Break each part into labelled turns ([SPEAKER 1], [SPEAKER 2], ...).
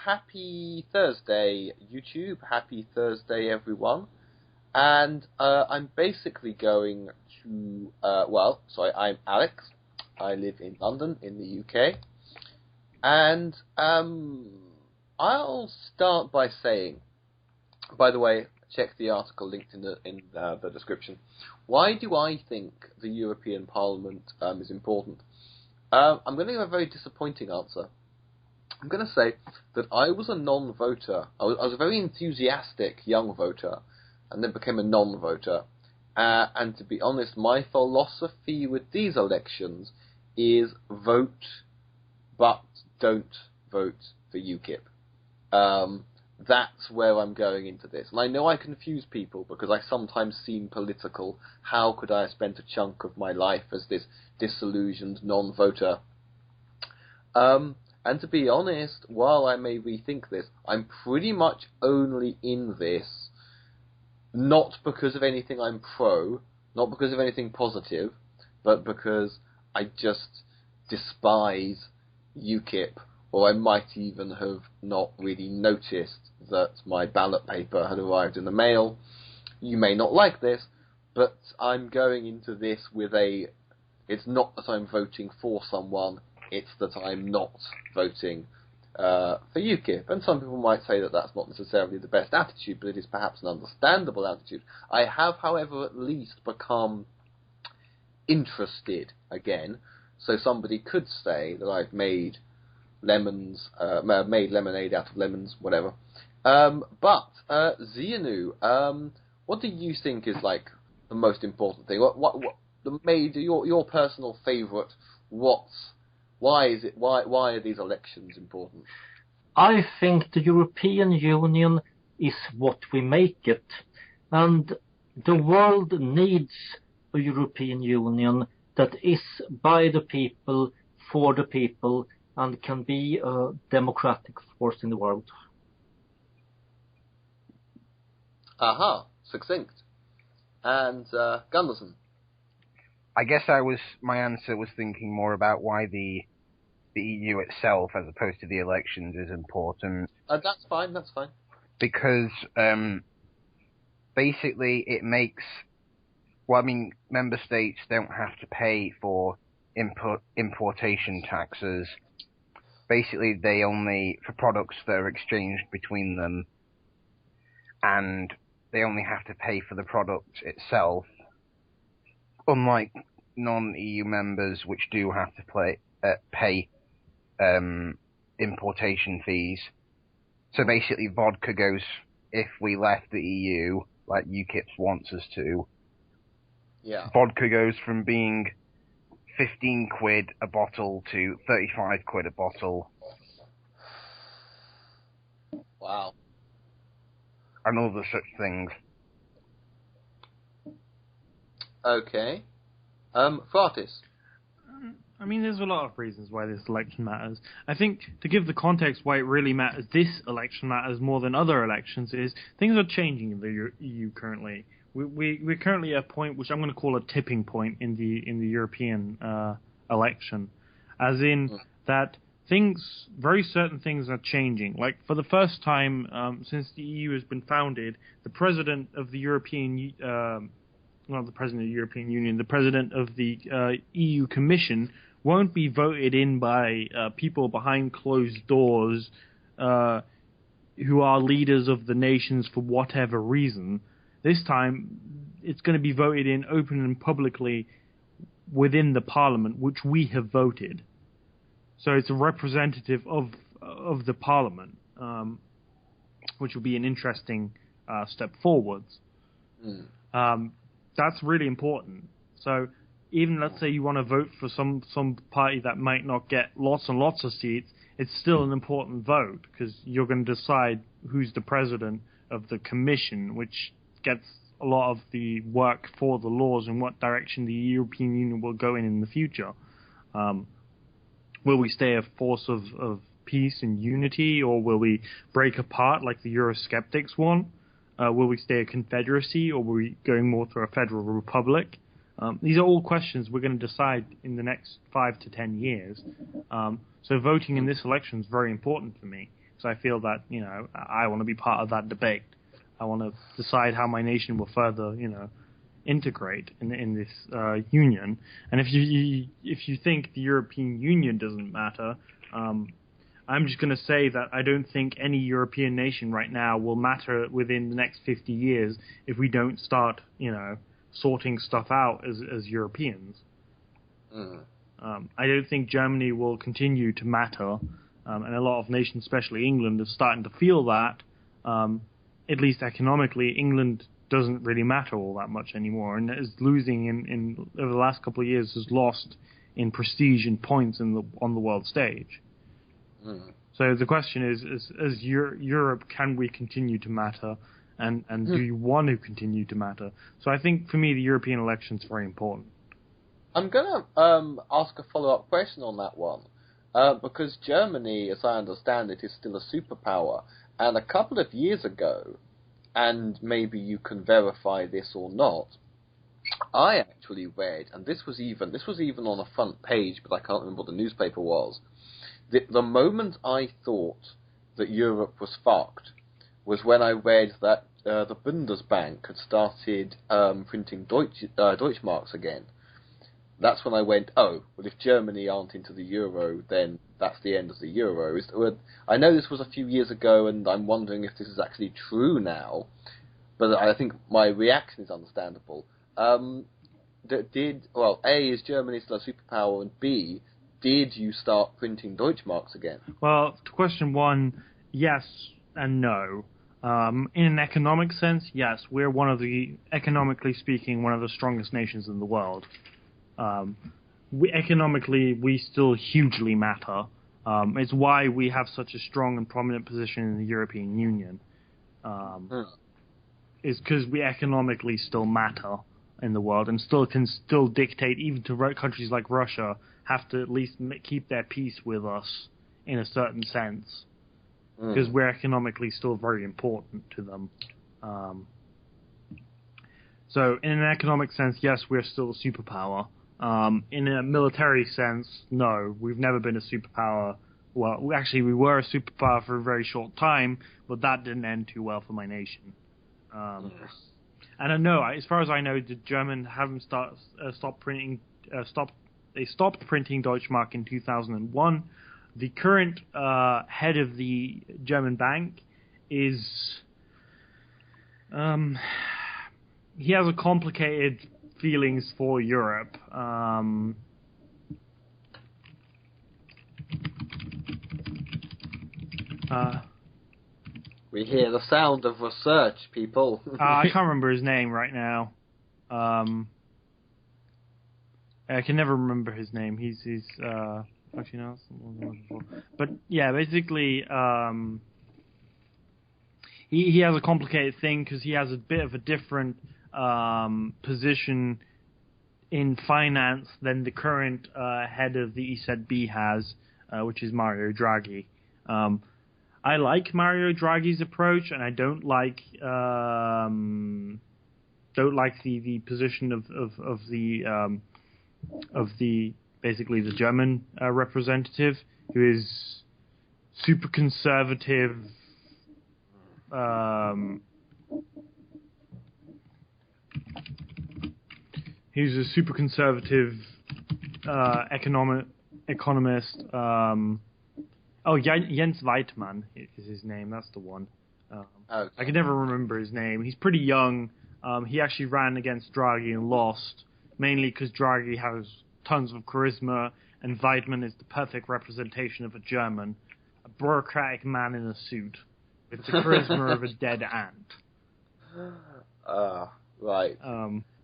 [SPEAKER 1] happy Thursday, YouTube. Happy Thursday, everyone. And I'm basically going to, I'm Alex. I live in London, in the UK. And I'll start by saying, by the way, check the article linked in the description. Why do I think the European Parliament is important? I'm going to give a very disappointing answer. I'm going to say that I was a non-voter. I was a very enthusiastic young voter, and then became a non-voter. And to be honest, my philosophy with these elections is vote, but don't vote for UKIP. That's where I'm going into this. And I know I confuse people because I sometimes seem political. How could I have spent a chunk of my life as this disillusioned non-voter? And to be honest, while I may rethink this, I'm pretty much only in this not because of anything I'm pro, not because of anything positive, but because I just despise UKIP, or I might even have not really noticed that my ballot paper had arrived in the mail. You may not like this, but I'm going into this with it's not that I'm voting for someone, it's that I'm not voting for UKIP. And some people might say that that's not necessarily the best attitude, but it is perhaps an understandable attitude. I have, however, at least become interested again. So somebody could say that I've made lemonade out of lemons, whatever. But Xzenu, what do you think is like the most important thing? What your personal favourite? Why are these elections important?
[SPEAKER 2] I think the European Union is what we make it, and the world needs a European Union that is by the people, for the people, and can be a democratic force in the world.
[SPEAKER 1] Aha, succinct. And Gunderson?
[SPEAKER 3] I guess my answer was thinking more about why the EU itself, as opposed to the elections, is important.
[SPEAKER 1] That's fine.
[SPEAKER 3] Because basically it makes, member states don't have to pay for importation taxes. Basically, they only, for products that are exchanged between them, and they only have to pay for the product itself, unlike non-EU members, which do have to pay importation fees. So basically, vodka goes, if we left the EU, like UKIP wants us to, vodka goes from being 15 quid a bottle to 35 quid a bottle.
[SPEAKER 1] Wow.
[SPEAKER 3] And other such things.
[SPEAKER 1] Okay. Fratis?
[SPEAKER 4] There's a lot of reasons why this election matters. I think to give the context why it really matters, this election matters more than other elections, is things are changing in the EU currently. We're currently at a point which I'm going to call a tipping point in the European election, as in that very certain things are changing. Like for the first time since the EU has been founded, the president of the European the president of the European Union, the president of the EU Commission won't be voted in by people behind closed doors who are leaders of the nations for whatever reason. This time, it's going to be voted in open and publicly within the parliament, which we have voted. So it's a representative of the parliament, which will be an interesting step forwards. That's really important. So even let's say you want to vote for some party that might not get lots and lots of seats, it's still an important vote because you're going to decide who's the president of the commission, which gets a lot of the work for the laws and what direction the European Union will go in the future. Will we stay a force of peace and unity, or will we break apart like the Eurosceptics want? Will we stay a confederacy, or will we going more to a federal republic? These are all questions we're going to decide in the next 5 to 10 years. So voting in this election is very important for me. because I feel that, I want to be part of that debate. I want to decide how my nation will further, integrate in this union. And if you think the European Union doesn't matter, I'm just going to say that I don't think any European nation right now will matter within the next 50 years if we don't start, sorting stuff out as Europeans. I don't think Germany will continue to matter, and a lot of nations, especially England, are starting to feel that. At least economically, England doesn't really matter all that much anymore, and is losing in over the last couple of years, has lost in prestige and points on the world stage. So the question is as Europe, can we continue to matter, and do you want to continue to matter? So I think for me the European election is very important.
[SPEAKER 1] I'm going to ask a follow-up question on that one, because Germany, as I understand it, is still a superpower, and a couple of years ago, and maybe you can verify this or not, I actually read, and this was even on a front page, but I can't remember what the newspaper was. The moment I thought that Europe was fucked was when I read that the Bundesbank had started printing Deutschmarks again. That's when I went, oh, well, if Germany aren't into the euro, then that's the end of the euro. I know this was a few years ago, and I'm wondering if this is actually true now, but I think my reaction is understandable. A, is Germany still a superpower, and B, did you start printing Deutschmarks again?
[SPEAKER 4] Well, to question one, yes and no. In an economic sense, yes, we're economically speaking, one of the strongest nations in the world. Economically, we still hugely matter. It's why we have such a strong and prominent position in the European Union. Is because we economically still matter in the world, and can still dictate, even to countries like Russia, have to at least keep their peace with us in a certain sense, because we're economically still very important to them. So in an economic sense, yes, we're still a superpower. In a military sense, no, we've never been a superpower. Well, actually, we were a superpower for a very short time, but that didn't end too well for my nation. And I know, as far as I know, the Germans haven't stopped printing. They stopped printing Deutschmark in 2001. The current head of the German bank is he has a complicated feelings for Europe.
[SPEAKER 1] We hear the sound of research, people.
[SPEAKER 4] I can't remember his name right now. I can never remember his name. He's actually no. But yeah, basically, he has a complicated thing because he has a bit of a different position in finance than the current head of the EZB has, which is Mario Draghi. I like Mario Draghi's approach, and I don't like the position of the basically the German representative, who is super conservative. He's a super conservative economist. Jens Weidmann is his name. That's the one.
[SPEAKER 1] Okay.
[SPEAKER 4] I can never remember his name. He's pretty young. He actually ran against Draghi and lost, mainly because Draghi has tons of charisma, and Weidmann is the perfect representation of a German, a bureaucratic man in a suit with the charisma of a dead ant.
[SPEAKER 1] Right.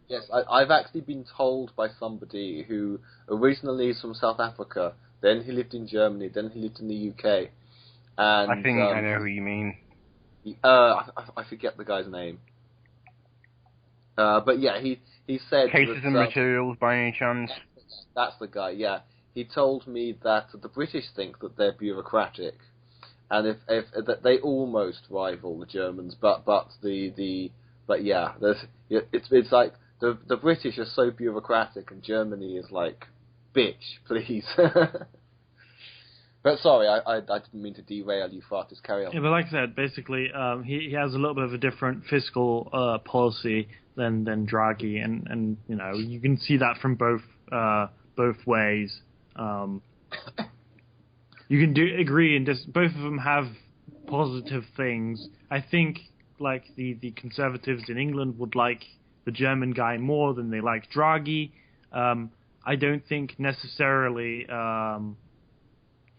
[SPEAKER 1] Yes, I've actually been told by somebody who originally is from South Africa, then he lived in Germany, then he lived in the UK. And
[SPEAKER 3] I think I know who you mean.
[SPEAKER 1] I forget the guy's name. But yeah, he said...
[SPEAKER 3] Cases and Materials, by any chance?
[SPEAKER 1] That's the guy, yeah. He told me that the British think that they're bureaucratic, and if that they almost rival the Germans, but yeah, it's like the British are so bureaucratic, and Germany is like, bitch, please. But sorry, I didn't mean to derail you, Fratis. Carry on.
[SPEAKER 4] Yeah, but like I said, basically, he has a little bit of a different fiscal policy than Draghi, and you know, you can see that from both ways. You can agree, and both of them have positive things. I think, like the Conservatives in England would like the German guy more than they like Draghi. I don't think necessarily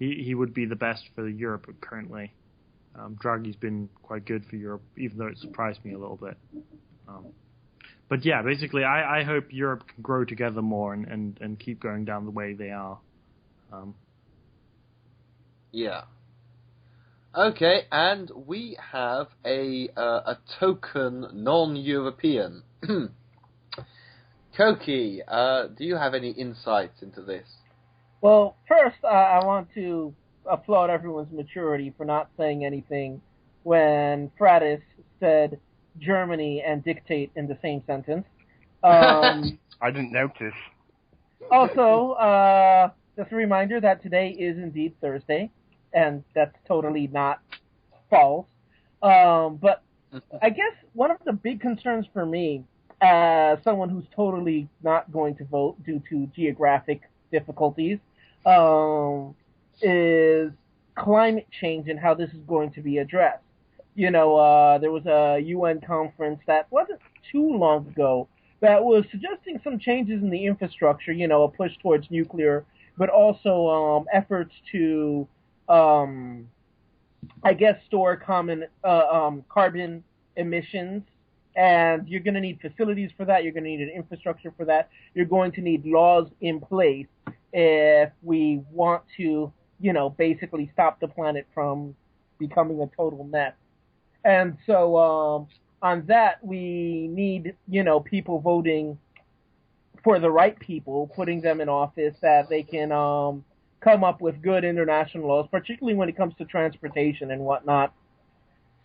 [SPEAKER 4] he would be the best for Europe currently. Draghi's been quite good for Europe, even though it surprised me a little bit. But yeah, basically, I hope Europe can grow together more and keep going down the way they are.
[SPEAKER 1] Yeah. Okay, and we have a token non-European. Coqui, do you have any insights into this?
[SPEAKER 5] Well, first, I want to applaud everyone's maturity for not saying anything when Fratis said Germany and dictate in the same sentence.
[SPEAKER 3] I didn't notice.
[SPEAKER 5] Also, just a reminder that today is indeed Thursday, and that's totally not false. But I guess one of the big concerns for me, as someone who's totally not going to vote due to geographic difficulties, is climate change and how this is going to be addressed. You know, there was a UN conference that wasn't too long ago that was suggesting some changes in the infrastructure, you know, a push towards nuclear, but also efforts to, I guess, store common carbon emissions. And you're going to need facilities for that. You're going to need an infrastructure for that. You're going to need laws in place if we want to, you know, basically stop the planet from becoming a total mess. And so on that, we need, you know, people voting for the right people, putting them in office that they can come up with good international laws, particularly when it comes to transportation and whatnot.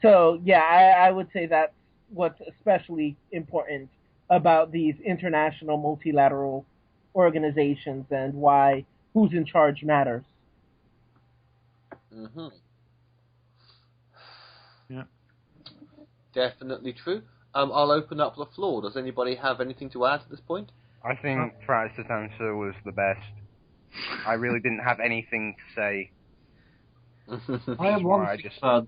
[SPEAKER 5] So, yeah, I would say that's what's especially important about these international multilateral organizations and why who's in charge matters.
[SPEAKER 1] Mm-hmm.
[SPEAKER 4] Yeah.
[SPEAKER 1] Definitely true. I'll open up the floor. Does anybody have anything to add at this point?
[SPEAKER 3] I think Fratis' answer was the best. I really didn't have anything to say.
[SPEAKER 2] I have one thing to add.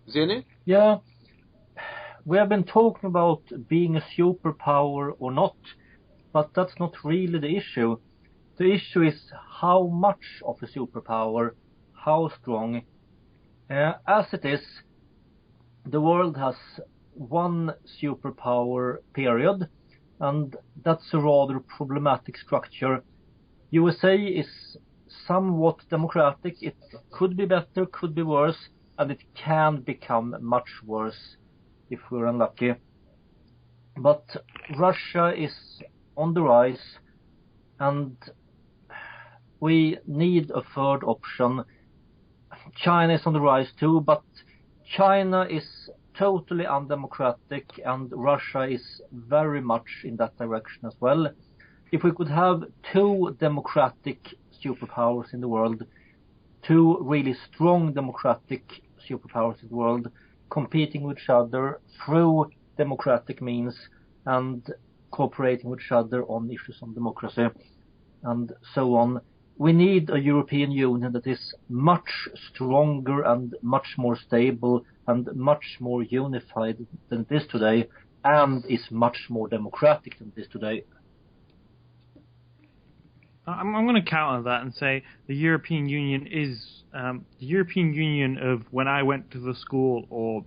[SPEAKER 1] Xzenu?
[SPEAKER 2] Yeah, we have been talking about being a superpower or not, but that's not really the issue. The issue is how much of a superpower, how strong. As it is, the world has one superpower period, and that's a rather problematic structure. USA is somewhat democratic. It could be better, could be worse, and it can become much worse if we're unlucky. But Russia is on the rise, and we need a third option. China is on the rise too, but China is totally undemocratic, and Russia is very much in that direction as well. If we could have two democratic superpowers in the world, two really strong democratic superpowers in the world, competing with each other through democratic means and cooperating with each other on issues on democracy and so on. We need a European Union that is much stronger and much more stable and much more unified than it is today, and is much more democratic than it is today.
[SPEAKER 4] I'm going to counter that and say the European Union is the European Union of when I went to the school, or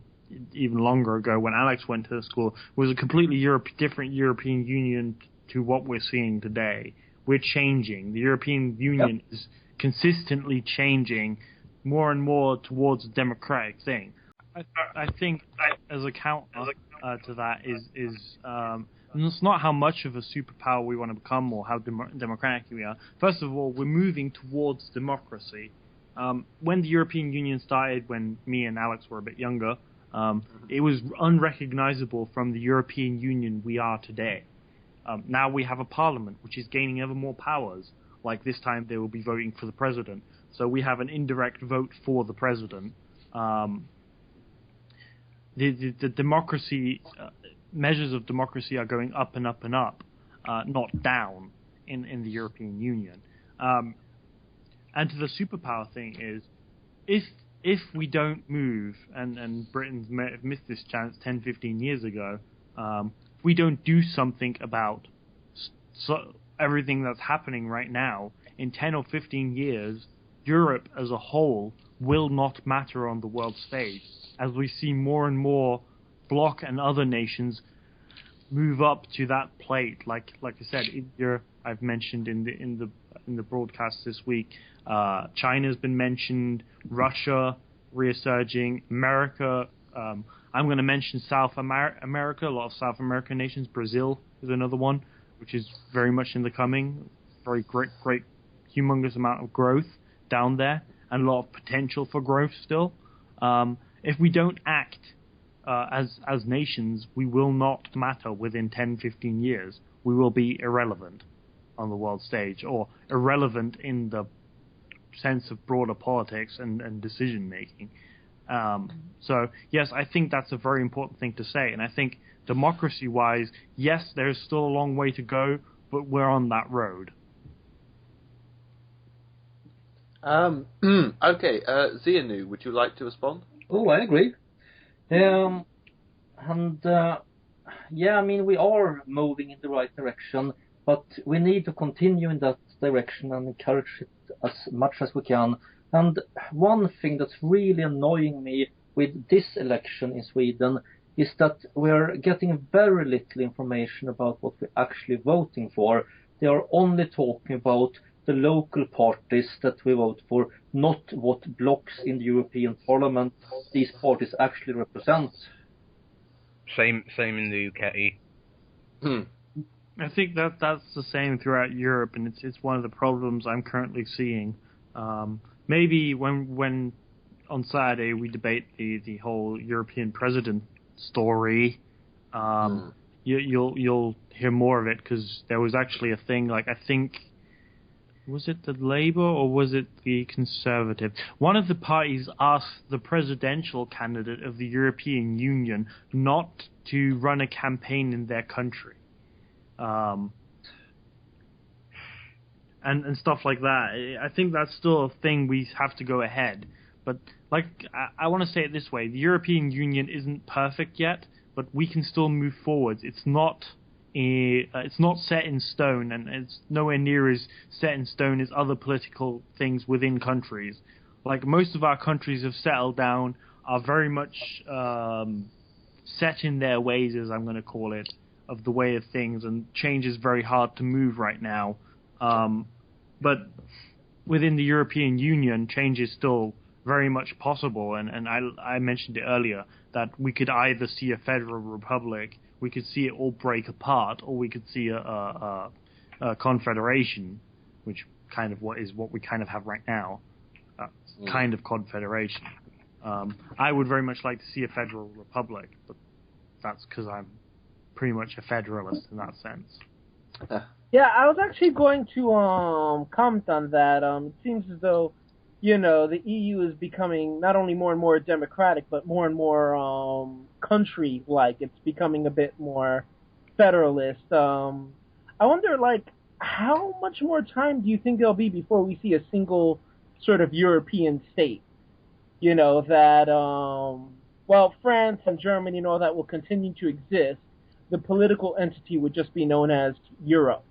[SPEAKER 4] even longer ago when Alex went to the school, was a completely different European Union to what we're seeing today. We're changing. The European Union is consistently changing more and more towards a democratic thing. I think as a counter to that is it's not how much of a superpower we want to become or how democratic we are. First of all, we're moving towards democracy. When the European Union started, when me and Alex were a bit younger, it was unrecognizable from the European Union we are today. Now we have a parliament which is gaining ever more powers. like this time they will be voting for the president. So we have an indirect vote for the president. The democracy measures of democracy are going up and up and up, not down in the European Union. And to the superpower thing is, if we don't move, and Britain's missed this chance 10, 15 years ago, if we don't do something about everything that's happening right now, in 10 or 15 years, Europe as a whole will not matter on the world stage, as we see more and more bloc and other nations move up to that plate. Like I said, India, I've mentioned in the broadcast this week. China's been mentioned. Russia resurging. America. I'm going to mention South America. A lot of South American nations. Brazil is another one, which is very much in the coming. Very great, humongous amount of growth down there, and a lot of potential for growth still. If we don't act as nations, we will not matter within 10, 15 years. We will be irrelevant on the world stage, or irrelevant in the sense of broader politics and decision making. So yes, I think that's a very important thing to say, and I think democracy-wise, yes, there's still a long way to go, but we're on that road.
[SPEAKER 1] Okay, Xzenu, would you like to respond?
[SPEAKER 2] Oh, I agree. Yeah, I mean, we are moving in the right direction, but we need to continue in that direction and encourage it as much as we can. And one thing that's really annoying me with this election in Sweden is that we're getting very little information about what we're actually voting for. They are only talking about the local parties that we vote for, not what blocks in the European Parliament these parties actually represent.
[SPEAKER 3] Same in the UK.
[SPEAKER 4] I think that's the same throughout Europe, and it's one of the problems I'm currently seeing. Maybe when on Saturday we debate the whole European president story, you'll hear more of it, because there was actually a thing, like, I think, was it the Labour or was it the Conservative? One of the parties asked the presidential candidate of the European Union not to run a campaign in their country. And stuff like that. I think that's still a thing we have to go ahead. But like I want to say it this way: the European Union isn't perfect yet, but we can still move forwards. It's not set in stone, and it's nowhere near as set in stone as other political things within countries. Like, most of our countries have settled down, are very much set in their ways, as I'm going to call it, of the way of things, and change is very hard to move right now. But within the European Union, change is still very much possible, and I mentioned it earlier, that we could either see a federal republic, we could see it all break apart, or we could see a confederation, which kind of what we kind of have right now, kind of confederation. I would very much like to see a federal republic, but that's because I'm pretty much a federalist in that sense.
[SPEAKER 5] Yeah, I was actually going to comment on that. It seems as though, the EU is becoming not only more and more democratic, but more and more country-like. It's becoming a bit more federalist. I wonder, how much more time do you think there'll be before we see a single sort of European state? While France and Germany and all that will continue to exist, the political entity would just be known as Europe.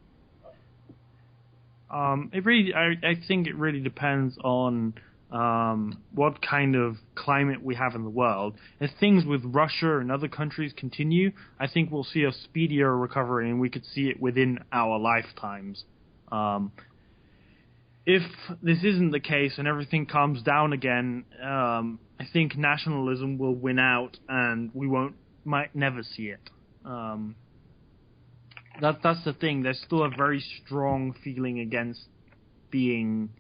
[SPEAKER 4] I think it really depends on what kind of climate we have in the world. As things with Russia and other countries continue, I think we'll see a speedier recovery, and we could see it within our lifetimes. If this isn't the case and everything calms down again, I think nationalism will win out, and we might never see it. That's the thing. There's still a very strong feeling against being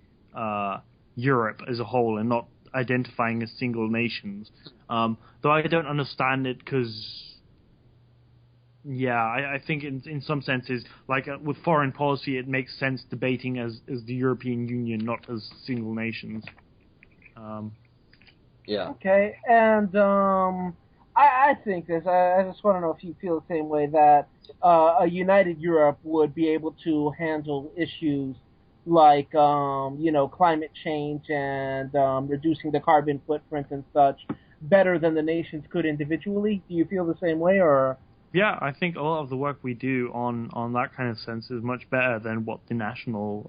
[SPEAKER 4] Europe as a whole and not identifying as single nations. Though I don't understand it, because Yeah, I think in some senses, like with foreign policy, it makes sense debating as the European Union, not as single nations.
[SPEAKER 1] Yeah.
[SPEAKER 5] Okay, and I think this. I just want to know if you feel the same way, that a united Europe would be able to handle issues like climate change and reducing the carbon footprint and such better than the nations could individually. Do you feel the same way, or?
[SPEAKER 4] Yeah, I think a lot of the work we do on that kind of sense is much better than what the national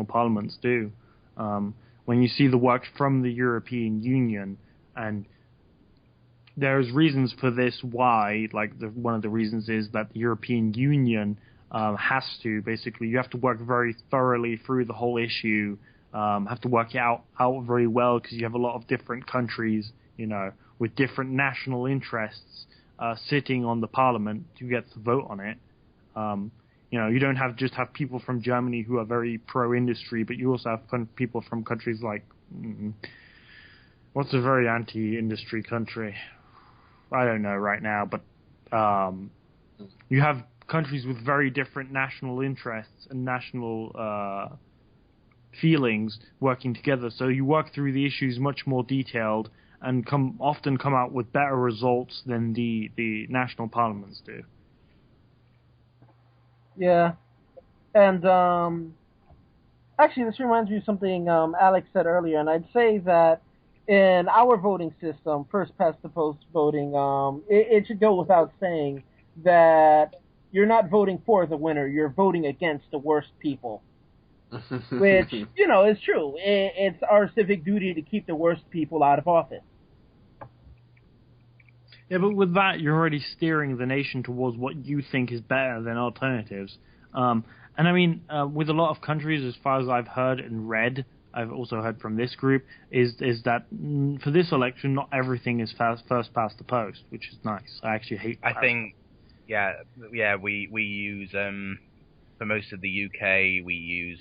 [SPEAKER 4] parliaments do. When you see the work from the European Union, and there's reasons for this why, like one of the reasons is that the European Union has to, basically, you have to work very thoroughly through the whole issue, have to work it out very well, because you have a lot of different countries, with different national interests sitting on the parliament who get to vote on it. You don't have people from Germany who are very pro-industry, but you also have people from countries like, what's a very anti-industry country? I don't know right now, but you have countries with very different national interests and national feelings working together. So you work through the issues much more detailed and often come out with better results than the national parliaments do.
[SPEAKER 5] Yeah, and actually, this reminds me of something Alex said earlier, and I'd say that in our voting system, first past the post voting, it should go without saying that you're not voting for the winner; you're voting against the worst people. Which, is true. It's our civic duty to keep the worst people out of office.
[SPEAKER 4] Yeah, but with that, you're already steering the nation towards what you think is better than alternatives. And I mean, with a lot of countries, as far as I've heard and read, I've also heard from this group, is that for this election, not everything is first past the post, which is nice. I actually hate that.
[SPEAKER 3] I think, we use, for most of the UK, we use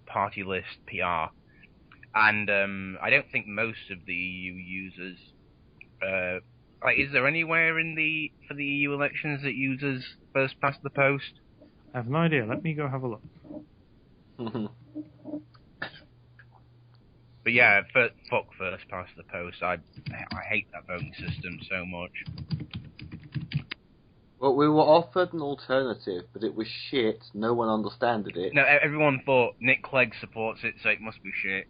[SPEAKER 3] party list PR. And I don't think most of the EU users... is there anywhere for the EU elections that uses first past the post?
[SPEAKER 4] I have no idea. Let me go have a look.
[SPEAKER 3] But yeah, fuck first past the post. I hate that voting system so much.
[SPEAKER 1] Well, we were offered an alternative, but it was shit. No one understood it.
[SPEAKER 3] No, everyone thought Nick Clegg supports it, so it must be shit.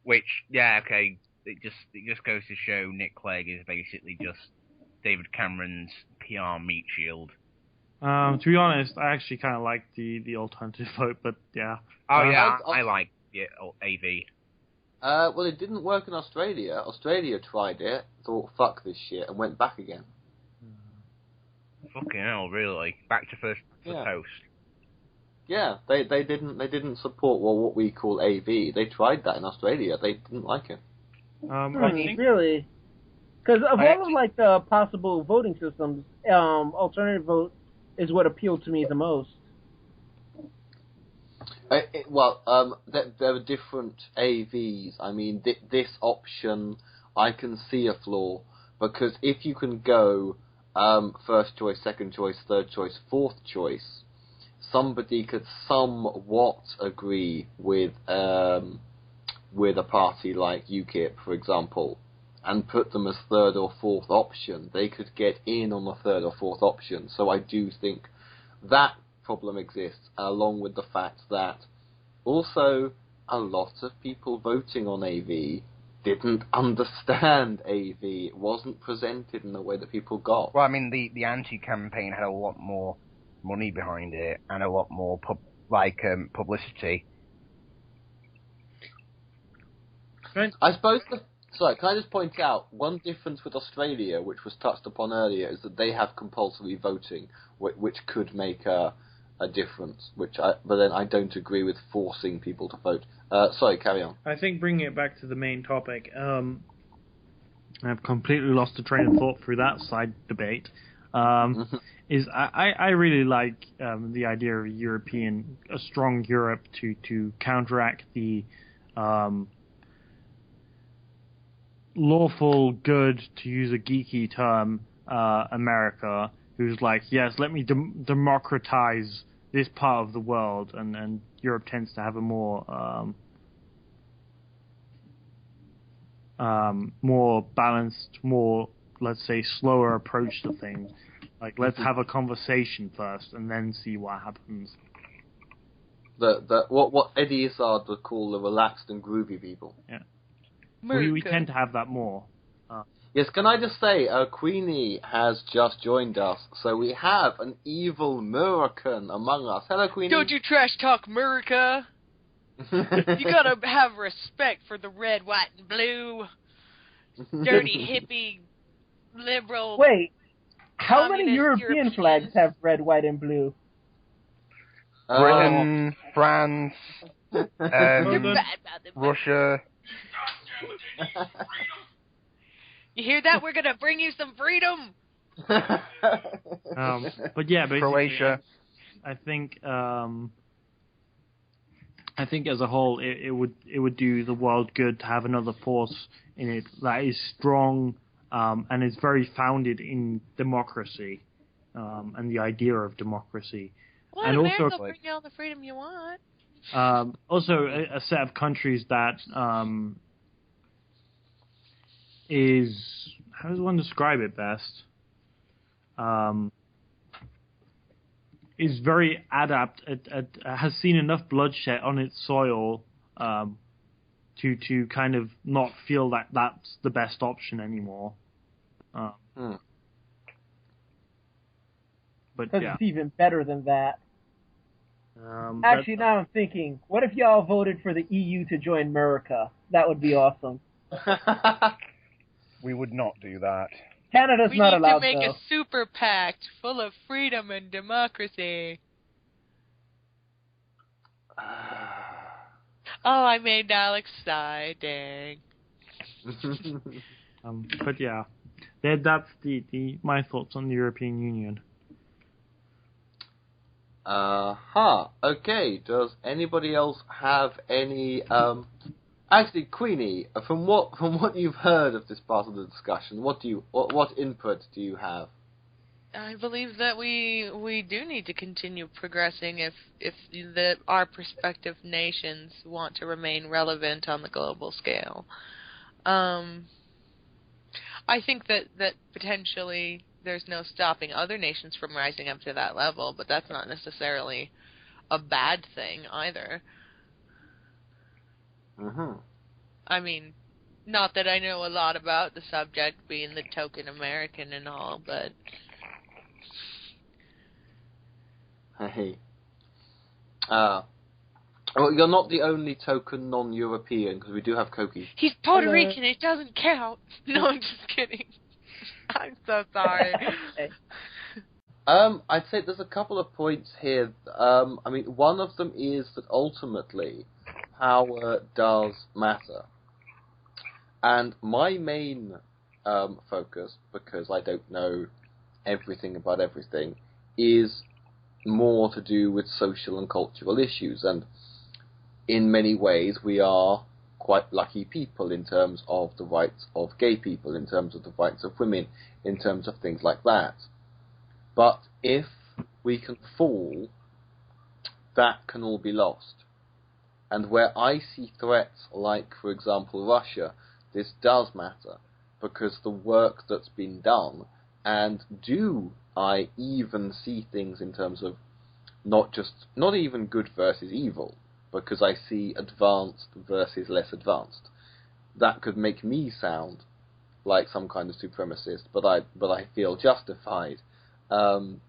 [SPEAKER 3] Which, yeah, okay, it just goes to show Nick Clegg is basically just David Cameron's PR meat shield.
[SPEAKER 4] To be honest, I actually kind of like the alternative vote, but yeah.
[SPEAKER 3] Oh yeah, I like AV.
[SPEAKER 1] Well, it didn't work in Australia. Australia tried it, thought fuck this shit, and went back again.
[SPEAKER 3] Fucking hell, really? Back to first post.
[SPEAKER 1] Yeah, they didn't support what we call AV. They tried that in Australia. They didn't like it.
[SPEAKER 4] I think...
[SPEAKER 5] Really? Because of all of the possible voting systems, alternative vote is what appealed to me the most.
[SPEAKER 1] There are different AVs. I mean, this option, I can see a flaw, because if you can go first choice, second choice, third choice, fourth choice, somebody could somewhat agree with a party like UKIP, for example, and put them as third or fourth option. They could get in on the third or fourth option. So I do think that problem exists, along with the fact that also a lot of people voting on AV didn't understand AV. It wasn't presented in the way that people got.
[SPEAKER 3] Well, I mean, the anti-campaign had a lot more money behind it and a lot more publicity.
[SPEAKER 1] I suppose can I just point out one difference with Australia, which was touched upon earlier, is that they have compulsory voting, which could make a difference. But then I don't agree with forcing people to vote. Carry on.
[SPEAKER 4] I think bringing it back to the main topic, I've completely lost the train of thought through that side debate. Is I really like the idea of a strong Europe to counteract the lawful good, to use a geeky term, America, who's like, yes, let me democratize this part of the world, and Europe tends to have a more balanced, more, let's say, slower approach to things. Like, let's have a conversation first, and then see what happens.
[SPEAKER 1] What Eddie Izzard would call the relaxed and groovy people.
[SPEAKER 4] Yeah. We tend to have that more.
[SPEAKER 1] Yes, can I just say, Queenie has just joined us, so we have an evil American among us. Hello, Queenie.
[SPEAKER 6] Don't you trash talk America. You gotta have respect for the red, white, and blue. Dirty, hippie, liberal.
[SPEAKER 5] Wait, how many
[SPEAKER 6] European
[SPEAKER 5] European flags have red, white, and blue?
[SPEAKER 3] Britain, France,
[SPEAKER 6] You're bad about them.
[SPEAKER 3] Russia.
[SPEAKER 6] You hear that? We're gonna bring you some freedom.
[SPEAKER 4] But yeah, basically,
[SPEAKER 3] Croatia.
[SPEAKER 4] I think as a whole, it would do the world good to have another force in it that is strong and is very founded in democracy and the idea of democracy.
[SPEAKER 6] Well,
[SPEAKER 4] and
[SPEAKER 6] America
[SPEAKER 4] also,
[SPEAKER 6] will bring you all the freedom you want.
[SPEAKER 4] also a set of countries that is, how does one describe it best? Is very adept at has seen enough bloodshed on its soil to kind of not feel that that's the best option anymore. But
[SPEAKER 5] Because
[SPEAKER 4] yeah,
[SPEAKER 5] it's even better than that. Actually, now I'm thinking, what if y'all voted for the EU to join America? That would be awesome.
[SPEAKER 3] We would not do that.
[SPEAKER 5] Canada's
[SPEAKER 6] We
[SPEAKER 5] not
[SPEAKER 6] need
[SPEAKER 5] allowed,
[SPEAKER 6] to make
[SPEAKER 5] though.
[SPEAKER 6] a super pact full of freedom and democracy. Oh, I made Alex sigh. Dang.
[SPEAKER 4] but yeah, that's the my thoughts on the European Union.
[SPEAKER 1] Okay, does anybody else have any, actually, Queenie, from what you've heard of this part of the discussion, what input do you have?
[SPEAKER 6] I believe that we do need to continue progressing if our prospective nations want to remain relevant on the global scale. I think that potentially there's no stopping other nations from rising up to that level, but that's not necessarily a bad thing either.
[SPEAKER 1] Mm-hmm.
[SPEAKER 6] I mean, not that I know a lot about the subject, being the token American and all, but...
[SPEAKER 1] Hey. Well, you're not the only token non-European, because we do have Cokie.
[SPEAKER 6] He's Puerto Rican, it doesn't count. No, I'm just kidding. I'm so sorry.
[SPEAKER 1] I'd say there's a couple of points here. I mean, one of them is that ultimately, power does matter. And my main focus, because I don't know everything about everything, is more to do with social and cultural issues. And in many ways, we are quite lucky people in terms of the rights of gay people, in terms of the rights of women, in terms of things like that. But if we can fall, that can all be lost. And where I see threats like, for example, Russia, this does matter, because the work that's been done, and do I even see things in terms of not even good versus evil, because I see advanced versus less advanced. That could make me sound like some kind of supremacist, but I feel justified. And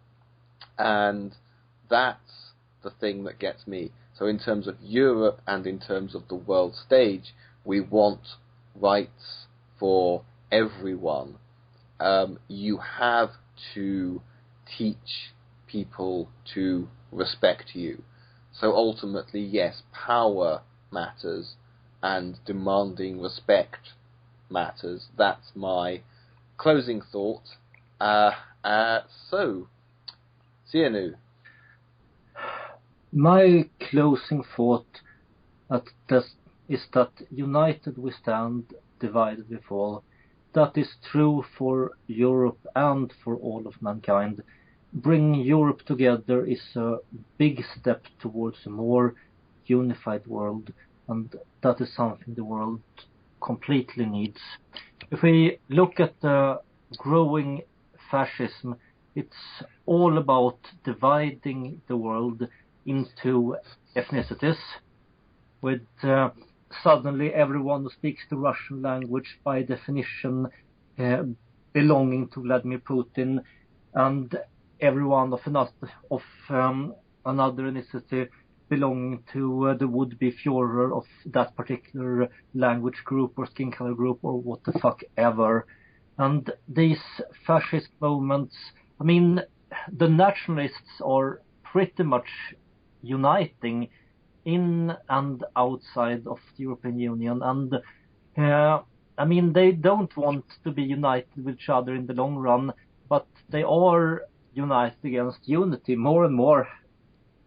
[SPEAKER 1] that's the thing that gets me. So in terms of Europe and in terms of the world stage, we want rights for everyone. You have to teach people to respect you. So ultimately, yes, power matters and demanding respect matters. That's my closing thought. So, Xzenu.
[SPEAKER 2] My closing thought is that united we stand, divided we fall. That is true for Europe and for all of mankind. Bringing Europe together is a big step towards a more unified world, and that is something the world completely needs. If we look at the growing fascism, it's all about dividing the world into ethnicities, with suddenly everyone who speaks the Russian language by definition belonging to Vladimir Putin, and everyone of another ethnicity belonging to the would-be Führer of that particular language group or skin color group or what the fuck ever. And these fascist movements, I mean, the nationalists are pretty much uniting in and outside of the European Union, and I mean, they don't want to be united with each other in the long run, but they are united against unity more and more.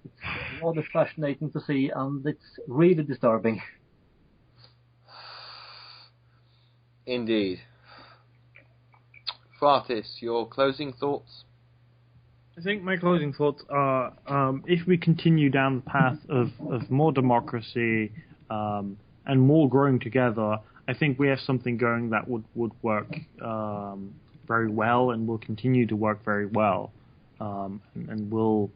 [SPEAKER 2] It's rather fascinating to see, and it's really disturbing.
[SPEAKER 1] Indeed. Fratis, your closing thoughts?
[SPEAKER 4] I think my closing thoughts are, if we continue down the path of more democracy and more growing together, I think we have something going that would work very well and will continue to work very well. And will,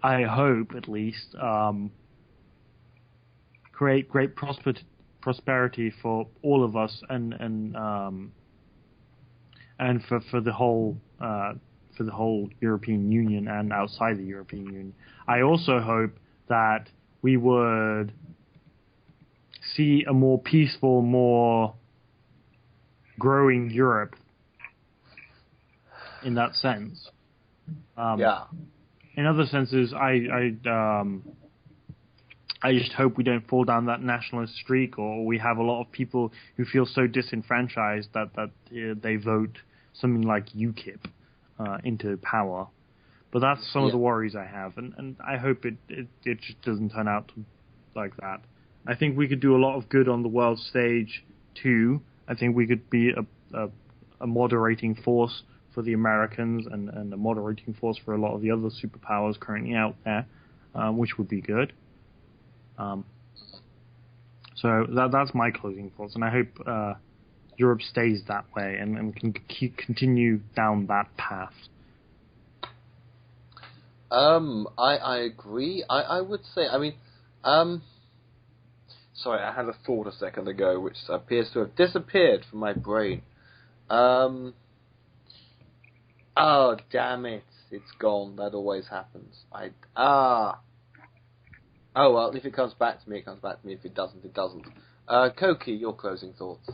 [SPEAKER 4] I hope at least, create great prosperity for all of us and for the whole European Union and outside the European Union. I also hope that we would see a more peaceful, more growing Europe in that sense.
[SPEAKER 1] Yeah.
[SPEAKER 4] In other senses, I just hope we don't fall down that nationalist streak, or we have a lot of people who feel so disenfranchised that they vote something like UKIP into power. But that's some of the worries I have, and I hope it just doesn't turn out like that. I think we could do a lot of good on the world stage too. I think we could be a moderating force for the Americans and a moderating force for a lot of the other superpowers currently out there, which would be good. So that's my closing thoughts, and I hope Europe stays that way and can continue down that path.
[SPEAKER 1] I agree. I would say, I mean, sorry, I had a thought a second ago which appears to have disappeared from my brain. Oh, damn it. It's gone. That always happens. Oh, well, if it comes back to me, it comes back to me. If it doesn't, it doesn't. Coqui, your closing thoughts.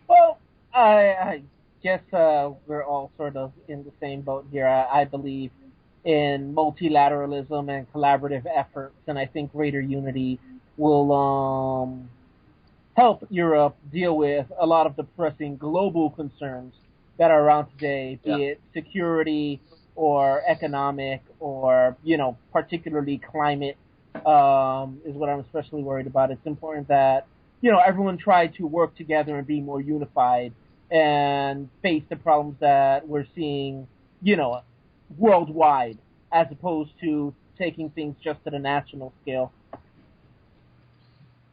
[SPEAKER 5] Well, I guess we're all sort of in the same boat here. I believe in multilateralism and collaborative efforts, and I think greater unity will help Europe deal with a lot of the pressing global concerns that are around today, be it security or economic or, particularly climate, is what I'm especially worried about. It's important that, everyone try to work together and be more unified and face the problems that we're seeing, worldwide, as opposed to taking things just to the national scale.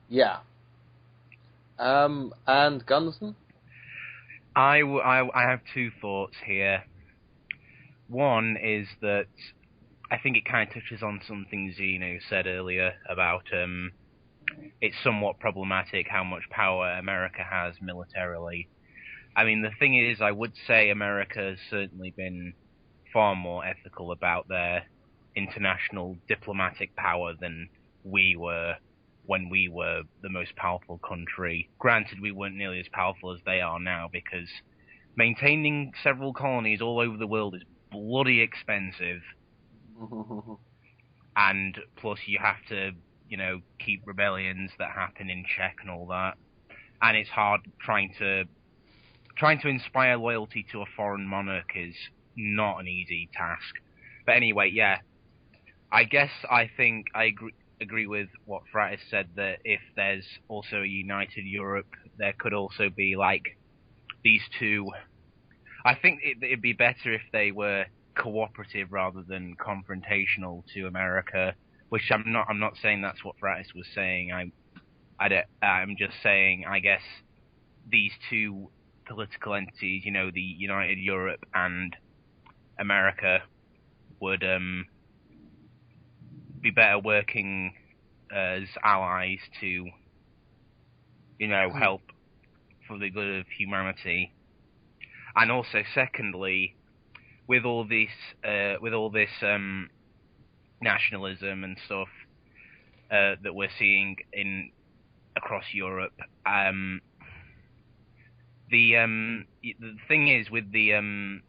[SPEAKER 1] Yeah. And Gunderson?
[SPEAKER 3] I have two thoughts here. One is that I think it kind of touches on something Xzenu said earlier about it's somewhat problematic how much power America has militarily. I mean, the thing is, I would say America has certainly been far more ethical about their international diplomatic power than we were when we were the most powerful country. Granted, we weren't nearly as powerful as they are now, because maintaining several colonies all over the world is bloody expensive. And plus you have to, keep rebellions that happen in check and all that. And it's hard trying to inspire loyalty to a foreign monarch is not an easy task. But anyway, yeah. I guess I think I agree. agree with what Fratis said, that if there's also a united Europe, there could also be like these two. I think it'd be better if they were cooperative rather than confrontational to America. Which I'm not. I'm not saying that's what Fratis was saying. I'm just saying. I guess these two political entities, you know, the United Europe and America, would be better working as allies to, you know, help for the good of humanity. And also, secondly, with all this nationalism and stuff that we're seeing across Europe, the thing is with the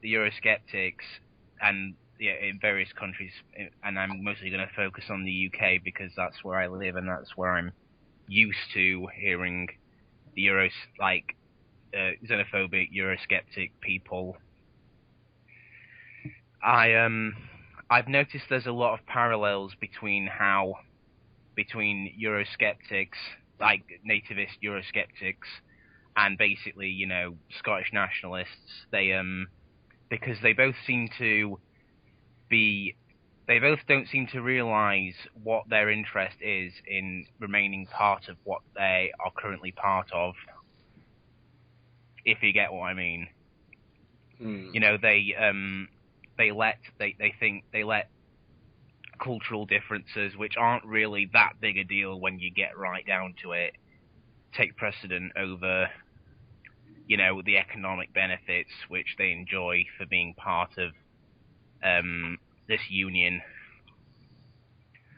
[SPEAKER 3] Eurosceptics and in various countries, and I'm mostly going to focus on the UK because that's where I live and that's where I'm used to hearing the xenophobic Eurosceptic people. I've noticed there's a lot of parallels between Eurosceptics, like nativist Eurosceptics, and basically, you know, Scottish nationalists. Because they both don't seem to realise what their interest is in remaining part of what they are currently part of. If you get what I mean. You know, they let cultural differences, which aren't really that big a deal when you get right down to it, take precedent over, you know, the economic benefits which they enjoy for being part of this union.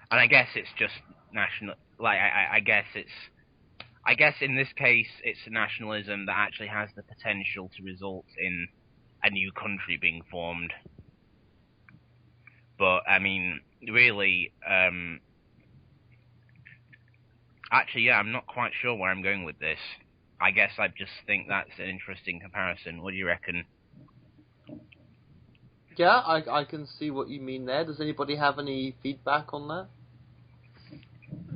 [SPEAKER 3] And I guess it's just national. Like I guess in this case it's nationalism that actually has the potential to result in a new country being formed. But I mean, really, actually, yeah, I'm not quite sure where I'm going with this. I guess I just think that's an interesting comparison. What do you reckon?
[SPEAKER 1] Yeah, I can see what you mean there. Does anybody have any feedback on that?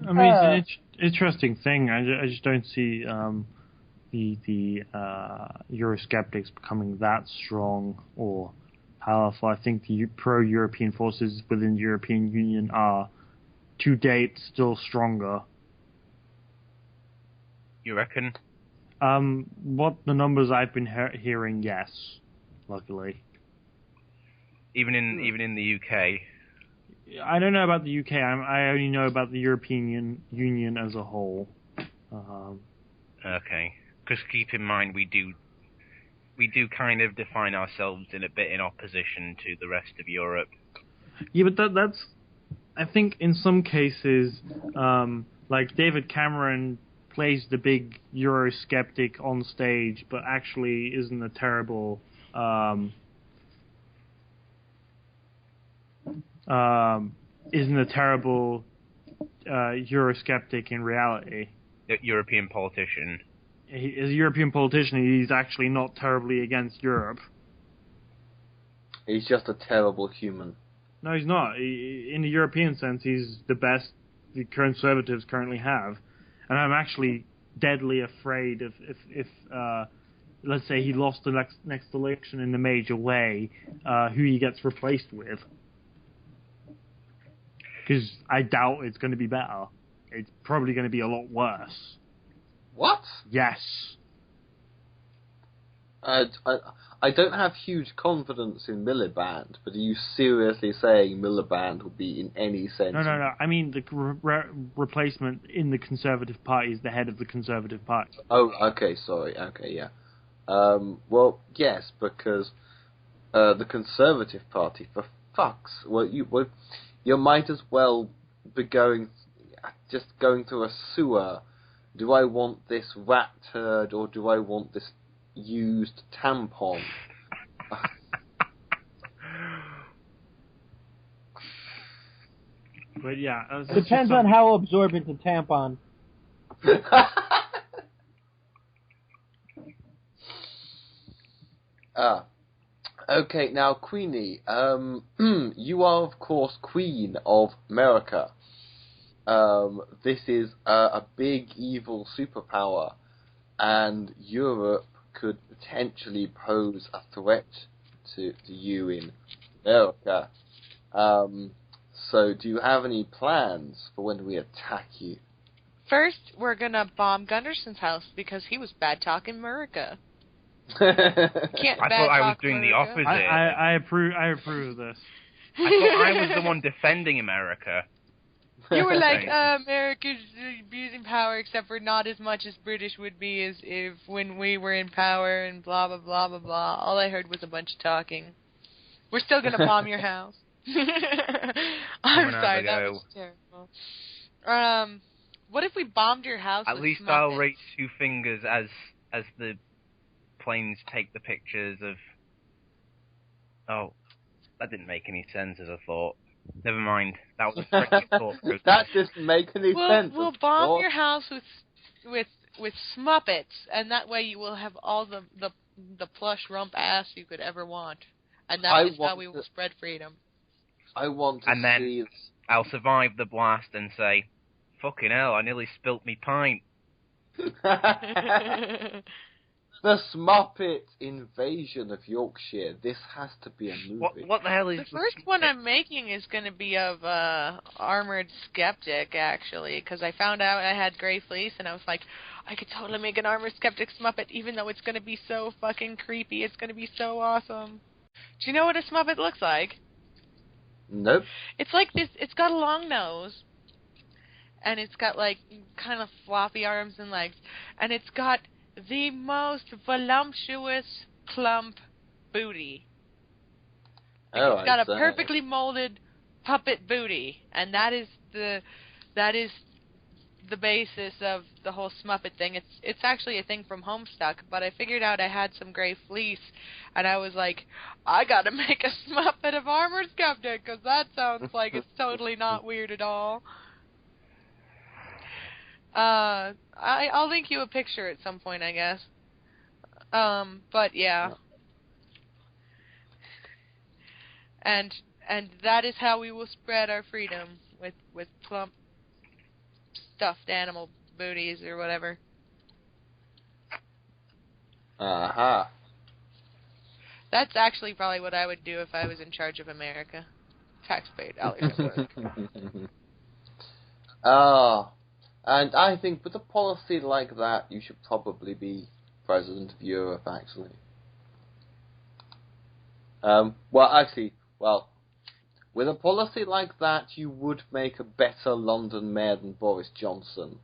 [SPEAKER 4] I mean, it's an interesting thing. I just don't see the Eurosceptics becoming that strong or powerful. I think the pro-European forces within the European Union are, to date, still stronger.
[SPEAKER 3] You reckon?
[SPEAKER 4] What the numbers I've been hearing, yes, luckily.
[SPEAKER 3] Even in the UK.
[SPEAKER 4] I don't know about the UK. I only know about the European Union as a whole.
[SPEAKER 3] Okay, because keep in mind we do kind of define ourselves in opposition to the rest of Europe.
[SPEAKER 4] Yeah, but that's I think in some cases, like David Cameron plays the big Eurosceptic on stage, but actually isn't a terrible Eurosceptic in reality.
[SPEAKER 3] European politician.
[SPEAKER 4] As a European politician, he's actually not terribly against Europe.
[SPEAKER 1] He's just a terrible human.
[SPEAKER 4] No, he's not. In the European sense, he's the best the Conservatives currently have. And I'm actually deadly afraid if let's say he lost the next election in a major way, who he gets replaced with. Because I doubt it's going to be better. It's probably going to be a lot worse.
[SPEAKER 1] What?
[SPEAKER 4] Yes.
[SPEAKER 1] I don't have huge confidence in Miliband, but are you seriously saying Miliband would be in any sense?
[SPEAKER 4] No. I mean, the replacement in the Conservative Party is the head of the Conservative Party.
[SPEAKER 1] Oh, okay, sorry. Okay, yeah. Well, yes, because the Conservative Party, for fuck's... Well, you might as well be going through a sewer. Do I want this rat turd or do I want this used tampon?
[SPEAKER 4] But yeah,
[SPEAKER 5] depends on how absorbent the tampon.
[SPEAKER 1] Okay, now Queenie, you are of course Queen of America. this is a big evil superpower, and Europe could potentially pose a threat to you in America. So do you have any plans for when we attack you?
[SPEAKER 6] First, we're gonna bomb Gunderson's house because he was bad-talking America.
[SPEAKER 3] I
[SPEAKER 6] Can't
[SPEAKER 3] thought I was
[SPEAKER 6] bad-talk
[SPEAKER 3] doing the
[SPEAKER 6] America.
[SPEAKER 3] opposite.
[SPEAKER 4] I approve of this.
[SPEAKER 3] I thought I was the one defending America.
[SPEAKER 6] You were like,
[SPEAKER 3] Thank
[SPEAKER 6] America's abusing power, except for not as much as British would be as if when we were in power and blah, blah, blah, blah, blah. All I heard was a bunch of talking. We're still going to bomb your house. I'm sorry, that was terrible. What if we bombed your house
[SPEAKER 3] At
[SPEAKER 6] with
[SPEAKER 3] least
[SPEAKER 6] Smuppets?
[SPEAKER 3] I'll rate 2 fingers as the planes take the pictures of... Oh, that didn't make any sense as I thought. Never mind. That was a tricky thought process.
[SPEAKER 1] That doesn't make any sense.
[SPEAKER 6] We'll bomb your house with Smuppets, and that way you will have all the plush rump ass you could ever want. And that is how we will spread freedom.
[SPEAKER 1] I want to
[SPEAKER 3] And then
[SPEAKER 1] see...
[SPEAKER 3] I'll survive the blast and say, fucking hell, I nearly spilt me pint.
[SPEAKER 1] The Smuppet invasion of Yorkshire. This has to be a movie.
[SPEAKER 3] What the hell is
[SPEAKER 6] The first one I'm making is going to be of Armored Skeptic, actually, because I found out I had Grey Fleece, and I was like, I could totally make an Armored Skeptic Smuppet, even though it's going to be so fucking creepy. It's going to be so awesome. Do you know what a Smuppet looks like?
[SPEAKER 1] Nope.
[SPEAKER 6] It's like this. It's got a long nose, and it's got like kind of floppy arms and legs, and it's got the most voluptuous plump booty.
[SPEAKER 1] Oh,
[SPEAKER 6] It's got a perfectly molded puppet booty, and that is the basis of the whole Smuppet thing. It's actually a thing from Homestuck, but I figured out I had some Grey Fleece, and I was like, I gotta make a Smuppet of Armored Skeptic, because that sounds like it's totally not weird at all. I'll link you a picture at some point, I guess. But yeah. And that is how we will spread our freedom, with plump stuffed animal booties or whatever.
[SPEAKER 1] Aha.
[SPEAKER 6] That's actually probably what I would do if I was in charge of America. Taxpayer dollars at work.
[SPEAKER 1] And I think with a policy like that, you should probably be president of Europe, actually. With a policy like that, you would make a better London mayor than Boris Johnson,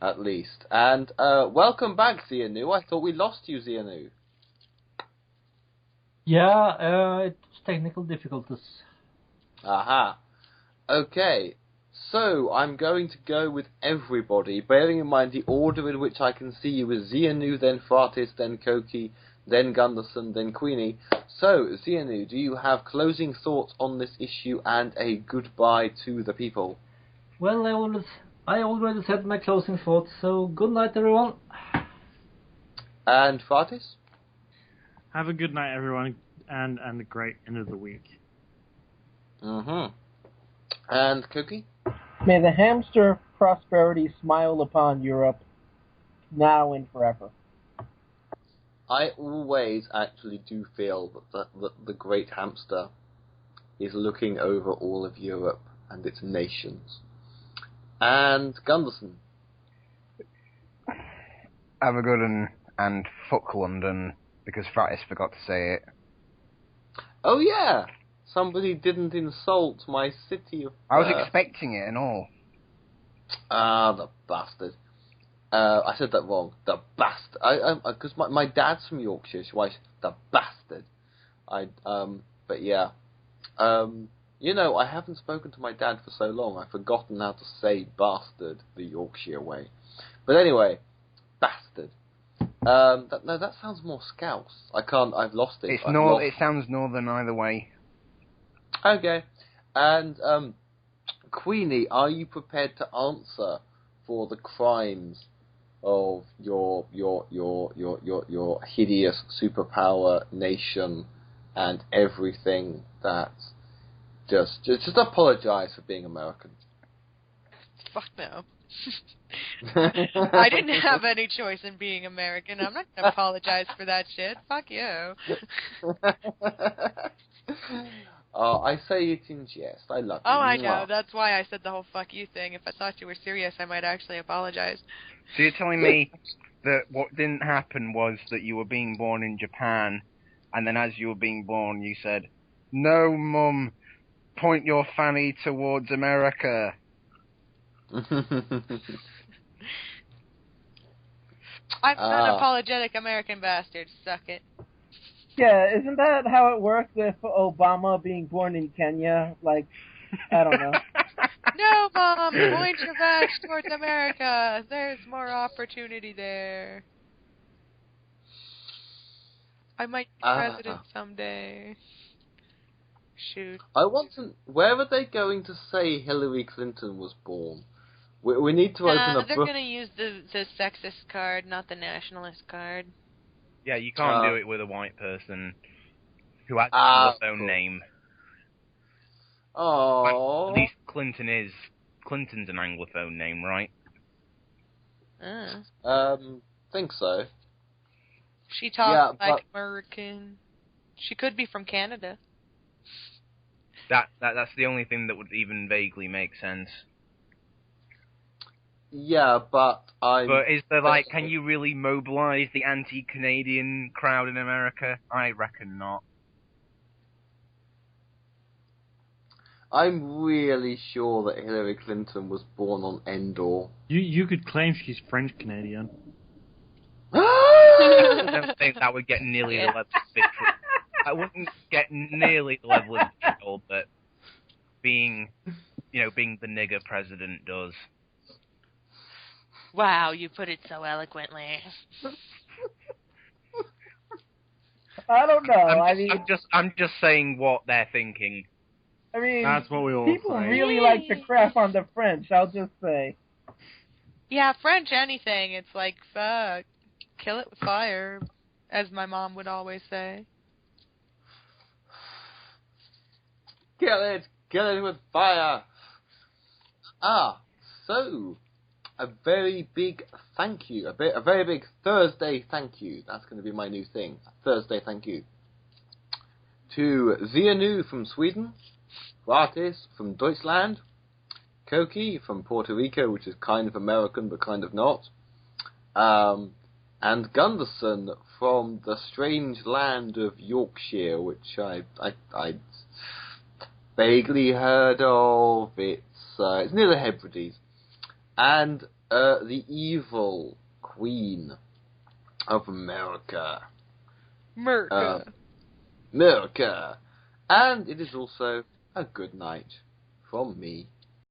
[SPEAKER 1] at least. And welcome back, Xzenu. I thought we lost you, Xzenu.
[SPEAKER 2] Yeah, it's technical difficulties.
[SPEAKER 1] Aha. Okay. So, I'm going to go with everybody, bearing in mind the order in which I can see you is Xzenu, then Fratis, then Coqui, then Gunderson, then Queenie. So, Xzenu, do you have closing thoughts on this issue and a goodbye to the people?
[SPEAKER 2] Well, I already said my closing thoughts, so good night, everyone.
[SPEAKER 1] And Fratis?
[SPEAKER 4] Have a good night, everyone, and a great end of the week.
[SPEAKER 1] Mm-hmm. And Coqui?
[SPEAKER 5] May the hamster prosperity smile upon Europe now and forever.
[SPEAKER 1] I always actually do feel that the great hamster is looking over all of Europe and its nations. And Gunderson?
[SPEAKER 3] Have a good and fuck London, because Fratis forgot to say it.
[SPEAKER 1] Oh yeah! Somebody didn't insult my city of...
[SPEAKER 3] I was expecting it and all.
[SPEAKER 1] Ah, the bastard. I said that wrong. The bastard. Because my dad's from Yorkshire, so I said, the bastard. But yeah. You know, I haven't spoken to my dad for so long, I've forgotten how to say bastard the Yorkshire way. But anyway, bastard. That sounds more Scouse. I've lost it.
[SPEAKER 3] It sounds northern either way.
[SPEAKER 1] Okay. And, Queenie, are you prepared to answer for the crimes of your hideous superpower nation and everything that just apologize for being American?
[SPEAKER 6] fuck no. I didn't have any choice in being American. I'm not gonna apologize for that shit. Fuck you.
[SPEAKER 1] Oh, I say it in jest. I love you.
[SPEAKER 6] Oh, I know.
[SPEAKER 1] Mwah.
[SPEAKER 6] That's why I said the whole fuck you thing. If I thought you were serious, I might actually apologize.
[SPEAKER 3] So you're telling me that what didn't happen was that you were being born in Japan, and then as you were being born, you said, "No, Mum, point your fanny towards America."
[SPEAKER 6] I'm an unapologetic American bastard. Suck it.
[SPEAKER 5] Yeah, isn't that how it worked with Obama being born in Kenya? Like, I don't know.
[SPEAKER 6] No, Mom, point your back towards America. There's more opportunity there. I might be president someday. Shoot.
[SPEAKER 1] I want to. Where are they going to say Hillary Clinton was born? We need to open a
[SPEAKER 6] They're
[SPEAKER 1] book.
[SPEAKER 6] going to use the sexist card, not the nationalist card.
[SPEAKER 3] Yeah, you can't do it with a white person who actually has their own name.
[SPEAKER 1] Oh.
[SPEAKER 3] At least Clinton's an Anglophone name, right?
[SPEAKER 1] Think so.
[SPEAKER 6] She talks like American. She could be from Canada.
[SPEAKER 3] That's the only thing that would even vaguely make sense.
[SPEAKER 1] Yeah, but
[SPEAKER 3] is there can you really mobilize the anti-Canadian crowd in America? I reckon not.
[SPEAKER 1] I'm really sure that Hillary Clinton was born on Endor.
[SPEAKER 4] You could claim she's French Canadian.
[SPEAKER 3] I don't think that would get nearly the level of victory. I wouldn't get nearly the level of control that being the nigger president does.
[SPEAKER 6] Wow, you put it so eloquently.
[SPEAKER 5] I don't know.
[SPEAKER 3] I'm just saying what they're thinking.
[SPEAKER 5] I mean,
[SPEAKER 4] that's what we all
[SPEAKER 5] people
[SPEAKER 4] say.
[SPEAKER 5] really like to crap on the French. I'll just say.
[SPEAKER 6] Yeah, French anything. It's like fuck, kill it with fire, as my mom would always say.
[SPEAKER 1] Kill it with fire. So. A very big thank you, a very big Thursday thank you. That's going to be my new thing. Thursday thank you. To Xzenu from Sweden, Fratis from Deutschland, Coqui from Puerto Rico, which is kind of American but kind of not, and Gunderson from the strange land of Yorkshire, which I vaguely heard of. It's near the Hebrides. And the evil Queen of America. America. And it is also a good night from me.